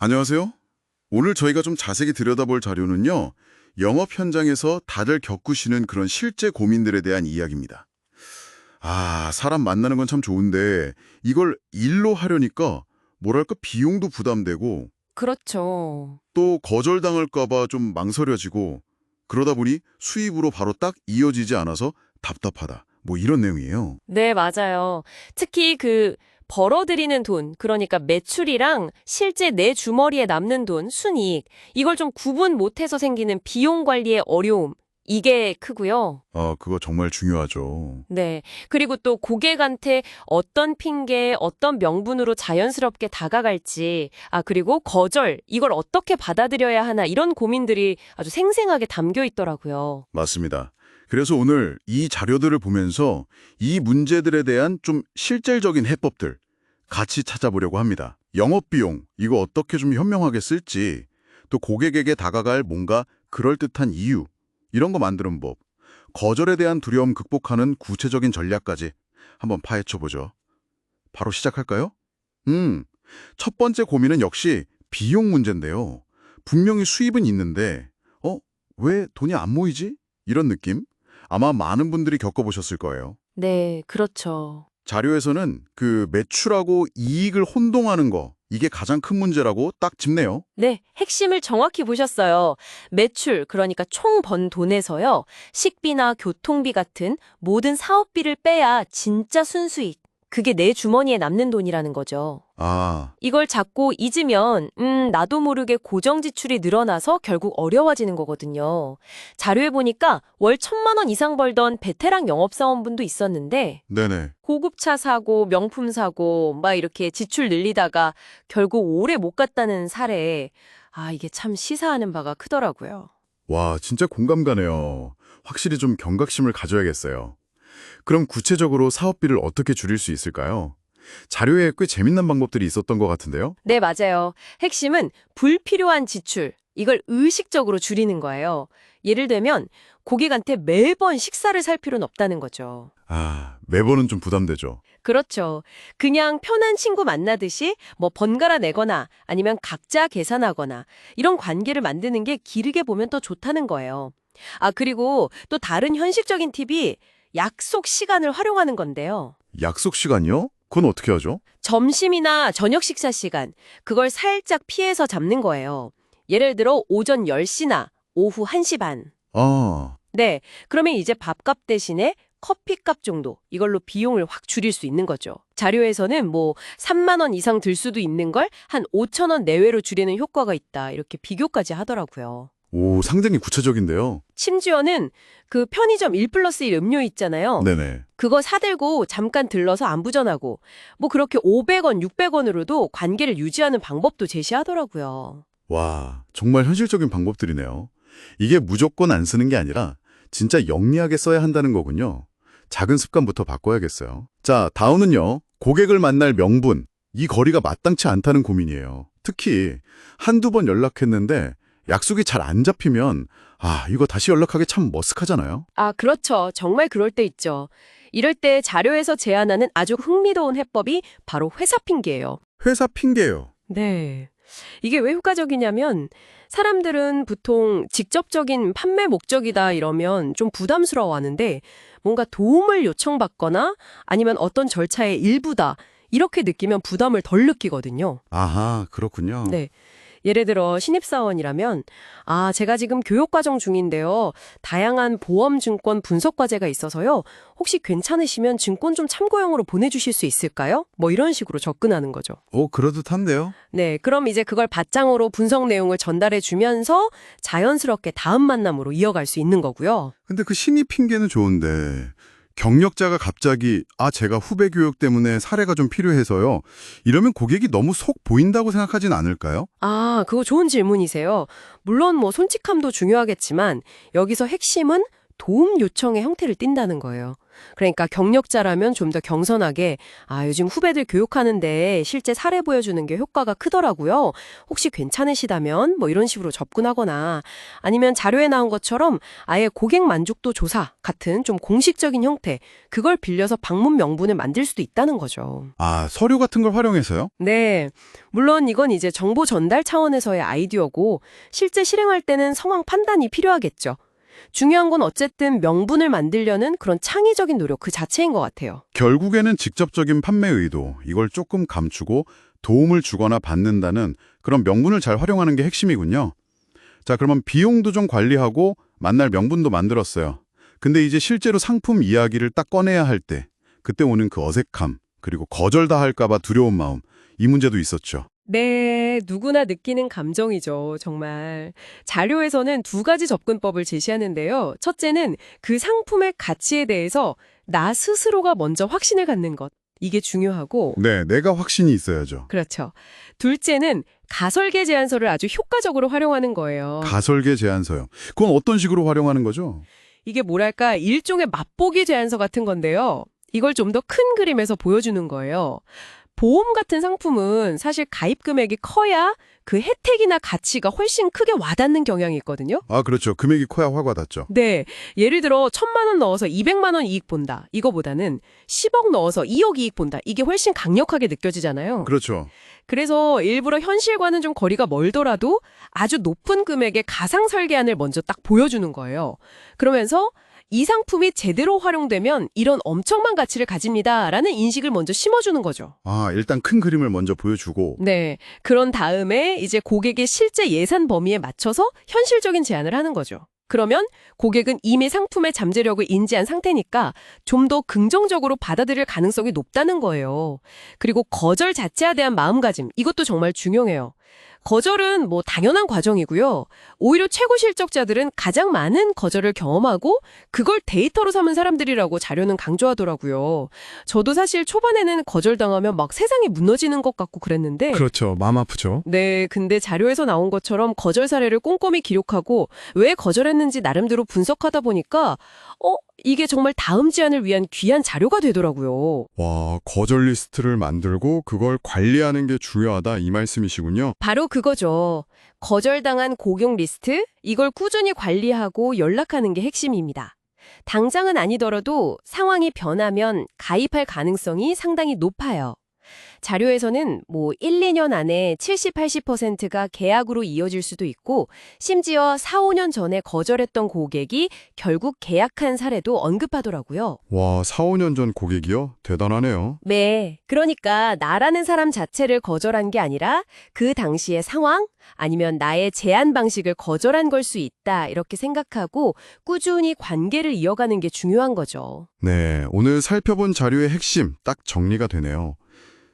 안녕하세요. 오늘 저희가 좀 자세히 들여다볼 자료는요, 영업 현장에서 다들 겪으시는 그런 실제 고민들에 대한 이야기입니다. 사람 만나는 건 참 좋은데, 이걸 일로 하려니까, 뭐랄까, 비용도 부담되고, 그렇죠. 또 거절당할까봐 좀 망설여지고, 그러다 보니 수입으로 바로 딱 이어지지 않아서 답답하다. 뭐 이런 내용이에요. 네, 맞아요. 특히 벌어들이는 돈, 그러니까 매출이랑 실제 내 주머니에 남는 돈, 순이익, 이걸 좀 구분 못해서 생기는 비용 관리의 어려움, 이게 크고요. 그거 정말 중요하죠. 네. 그리고 또 고객한테 어떤 핑계, 어떤 명분으로 자연스럽게 다가갈지, 그리고 거절, 이걸 어떻게 받아들여야 하나, 이런 고민들이 아주 생생하게 담겨 있더라고요. 맞습니다. 그래서 오늘 이 자료들을 보면서 이 문제들에 대한 좀 실질적인 해법들 같이 찾아보려고 합니다. 영업비용, 이거 어떻게 좀 현명하게 쓸지, 또 고객에게 다가갈 뭔가 그럴듯한 이유, 이런 거 만드는 법, 거절에 대한 두려움 극복하는 구체적인 전략까지 한번 파헤쳐보죠. 바로 시작할까요? 첫 번째 고민은 역시 비용 문제인데요. 분명히 수입은 있는데, 왜 돈이 안 모이지? 이런 느낌? 아마 많은 분들이 겪어보셨을 거예요. 네, 그렇죠. 자료에서는 그 매출하고 이익을 혼동하는 거, 이게 가장 큰 문제라고 딱 짚네요. 네, 핵심을 정확히 보셨어요. 매출, 그러니까 총 번 돈에서요, 식비나 교통비 같은 모든 사업비를 빼야 진짜 순수익. 그게 내 주머니에 남는 돈이라는 거죠. 아, 이걸 자꾸 잊으면, 나도 모르게 고정 지출이 늘어나서 결국 어려워지는 거거든요. 자료에 보니까 월 1,000만 원 이상 벌던 베테랑 영업사원분도 있었는데, 네네. 고급차 사고, 명품 사고, 막 이렇게 지출 늘리다가 결국 오래 못 갔다는 사례. 이게 참 시사하는 바가 크더라고요. 와, 진짜 공감 가네요. 확실히 좀 경각심을 가져야겠어요. 그럼 구체적으로 사업비를 어떻게 줄일 수 있을까요? 자료에 꽤 재밌는 방법들이 있었던 것 같은데요? 네, 맞아요. 핵심은 불필요한 지출. 이걸 의식적으로 줄이는 거예요. 예를 들면 고객한테 매번 식사를 살 필요는 없다는 거죠. 매번은 좀 부담되죠. 그렇죠. 그냥 편한 친구 만나듯이 뭐 번갈아 내거나 아니면 각자 계산하거나 이런 관계를 만드는 게 기르게 보면 더 좋다는 거예요. 그리고 또 다른 현실적인 팁이 약속 시간을 활용하는 건데요. 약속 시간이요? 그건 어떻게 하죠? 점심이나 저녁 식사 시간, 그걸 살짝 피해서 잡는 거예요. 예를 들어 오전 10시나 오후 1시 반. 아, 네, 그러면 이제 밥값 대신에 커피값 정도 이걸로 비용을 확 줄일 수 있는 거죠. 자료에서는 뭐 3만 원 이상 들 수도 있는 걸 한 5천 원 내외로 줄이는 효과가 있다. 이렇게 비교까지 하더라고요. 오, 상당히 구체적인데요. 심지어는 그 편의점 1+1 음료 있잖아요. 네네. 그거 사들고 잠깐 들러서 안부전하고 뭐 그렇게 500원, 600원으로도 관계를 유지하는 방법도 제시하더라고요. 와, 정말 현실적인 방법들이네요. 이게 무조건 안 쓰는 게 아니라 진짜 영리하게 써야 한다는 거군요. 작은 습관부터 바꿔야겠어요. 자, 다음은요. 고객을 만날 명분. 이 거리가 마땅치 않다는 고민이에요. 특히 한두 번 연락했는데 약속이 잘 안 잡히면 이거 다시 연락하기 참 머쓱하잖아요. 그렇죠. 정말 그럴 때 있죠. 이럴 때 자료에서 제안하는 아주 흥미로운 해법이 바로 회사 핑계예요. 회사 핑계요. 네. 이게 왜 효과적이냐면 사람들은 보통 직접적인 판매 목적이다 이러면 좀 부담스러워하는데 뭔가 도움을 요청받거나 아니면 어떤 절차의 일부다 이렇게 느끼면 부담을 덜 느끼거든요. 아하, 그렇군요. 네. 예를 들어 신입사원이라면 제가 지금 교육과정 중인데요. 다양한 보험증권 분석 과제가 있어서요. 혹시 괜찮으시면 증권 좀 참고용으로 보내주실 수 있을까요? 뭐 이런 식으로 접근하는 거죠. 그러듯한데요. 네, 그럼 이제 그걸 바탕으로 분석 내용을 전달해 주면서 자연스럽게 다음 만남으로 이어갈 수 있는 거고요. 근데 그 신입 핑계는 좋은데 경력자가 갑자기 제가 후배 교육 때문에 사례가 좀 필요해서요. 이러면 고객이 너무 속 보인다고 생각하진 않을까요? 그거 좋은 질문이세요. 물론 뭐 솔직함도 중요하겠지만 여기서 핵심은 도움 요청의 형태를 띈다는 거예요. 그러니까 경력자라면 좀 더 경선하게 요즘 후배들 교육하는데 실제 사례 보여주는 게 효과가 크더라고요. 혹시 괜찮으시다면 뭐 이런 식으로 접근하거나 아니면 자료에 나온 것처럼 아예 고객 만족도 조사 같은 좀 공식적인 형태 그걸 빌려서 방문 명분을 만들 수도 있다는 거죠. 아, 서류 같은 걸 활용해서요? 네. 물론 이건 이제 정보 전달 차원에서의 아이디어고 실제 실행할 때는 상황 판단이 필요하겠죠. 중요한 건 어쨌든 명분을 만들려는 그런 창의적인 노력 그 자체인 것 같아요. 결국에는 직접적인 판매 의도, 이걸 조금 감추고 도움을 주거나 받는다는 그런 명분을 잘 활용하는 게 핵심이군요. 자, 그러면 비용도 좀 관리하고 만날 명분도 만들었어요. 근데 이제 실제로 상품 이야기를 딱 꺼내야 할 때, 그때 오는 그 어색함, 그리고 거절당할까 봐 두려운 마음, 이 문제도 있었죠. 네, 누구나 느끼는 감정이죠, 정말. 자료에서는 두 가지 접근법을 제시하는데요. 첫째는 그 상품의 가치에 대해서 나 스스로가 먼저 확신을 갖는 것. 이게 중요하고, 네, 내가 확신이 있어야죠. 그렇죠. 둘째는 가설계 제안서를 아주 효과적으로 활용하는 거예요. 가설계 제안서요. 그건 어떤 식으로 활용하는 거죠? 이게 뭐랄까, 일종의 맛보기 제안서 같은 건데요. 이걸 좀 더 큰 그림에서 보여주는 거예요. 보험 같은 상품은 사실 가입 금액이 커야 그 혜택이나 가치가 훨씬 크게 와닿는 경향이 있거든요. 아, 그렇죠. 금액이 커야 화가 닿죠. 네. 예를 들어 1,000만 원 넣어서 200만 원 이익 본다. 이거보다는 10억 넣어서 2억 이익 본다. 이게 훨씬 강력하게 느껴지잖아요. 그렇죠. 그래서 일부러 현실과는 좀 거리가 멀더라도 아주 높은 금액의 가상 설계안을 먼저 딱 보여주는 거예요. 그러면서 이 상품이 제대로 활용되면 이런 엄청난 가치를 가집니다라는 인식을 먼저 심어주는 거죠. 아, 일단 큰 그림을 먼저 보여주고. 네. 그런 다음에 이제 고객의 실제 예산 범위에 맞춰서 현실적인 제안을 하는 거죠. 그러면 고객은 이미 상품의 잠재력을 인지한 상태니까 좀 더 긍정적으로 받아들일 가능성이 높다는 거예요. 그리고 거절 자체에 대한 마음가짐, 이것도 정말 중요해요. 거절은 뭐 당연한 과정이고요. 오히려 최고 실적자들은 가장 많은 거절을 경험하고 그걸 데이터로 삼은 사람들이라고 자료는 강조하더라고요. 저도 사실 초반에는 거절당하면 막 세상이 무너지는 것 같고 그랬는데 그렇죠. 마음 아프죠. 네, 근데 자료에서 나온 것처럼 거절 사례를 꼼꼼히 기록하고 왜 거절했는지 나름대로 분석하다 보니까 이게 정말 다음 제안을 위한 귀한 자료가 되더라고요. 와, 거절 리스트를 만들고 그걸 관리하는 게 중요하다 이 말씀이시군요. 바로 그거죠. 거절당한 고객 리스트, 이걸 꾸준히 관리하고 연락하는 게 핵심입니다. 당장은 아니더라도 상황이 변하면 가입할 가능성이 상당히 높아요. 자료에서는 뭐 1, 2년 안에 70, 80%가 계약으로 이어질 수도 있고 심지어 4, 5년 전에 거절했던 고객이 결국 계약한 사례도 언급하더라고요. 와, 4, 5년 전 고객이요? 대단하네요. 네, 그러니까 나라는 사람 자체를 거절한 게 아니라 그 당시의 상황 아니면 나의 제안 방식을 거절한 걸 수 있다 이렇게 생각하고 꾸준히 관계를 이어가는 게 중요한 거죠. 네, 오늘 살펴본 자료의 핵심 딱 정리가 되네요.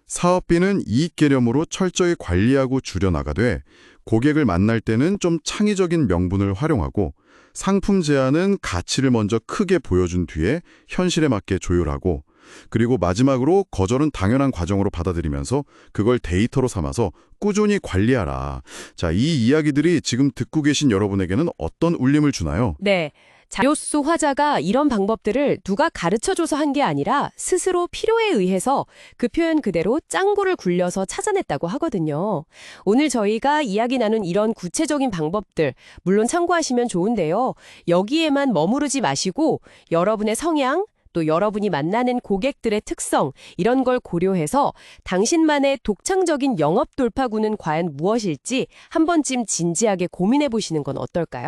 사업비는 이익 개념으로 철저히 관리하고 줄여나가되 고객을 만날 때는 좀 창의적인 명분을 활용하고 상품 제안은 가치를 먼저 크게 보여준 뒤에 현실에 맞게 조율하고 그리고 마지막으로 거절은 당연한 과정으로 받아들이면서 그걸 데이터로 삼아서 꾸준히 관리하라. 자, 이 이야기들이 지금 듣고 계신 여러분에게는 어떤 울림을 주나요? 네. 자료수 화자가 이런 방법들을 누가 가르쳐줘서 한 게 아니라 스스로 필요에 의해서 그 표현 그대로 짱구를 굴려서 찾아냈다고 하거든요. 오늘 저희가 이야기 나눈 이런 구체적인 방법들 물론 참고하시면 좋은데요. 여기에만 머무르지 마시고 여러분의 성향 또 여러분이 만나는 고객들의 특성 이런 걸 고려해서 당신만의 독창적인 영업 돌파구는 과연 무엇일지 한 번쯤 진지하게 고민해 보시는 건 어떨까요?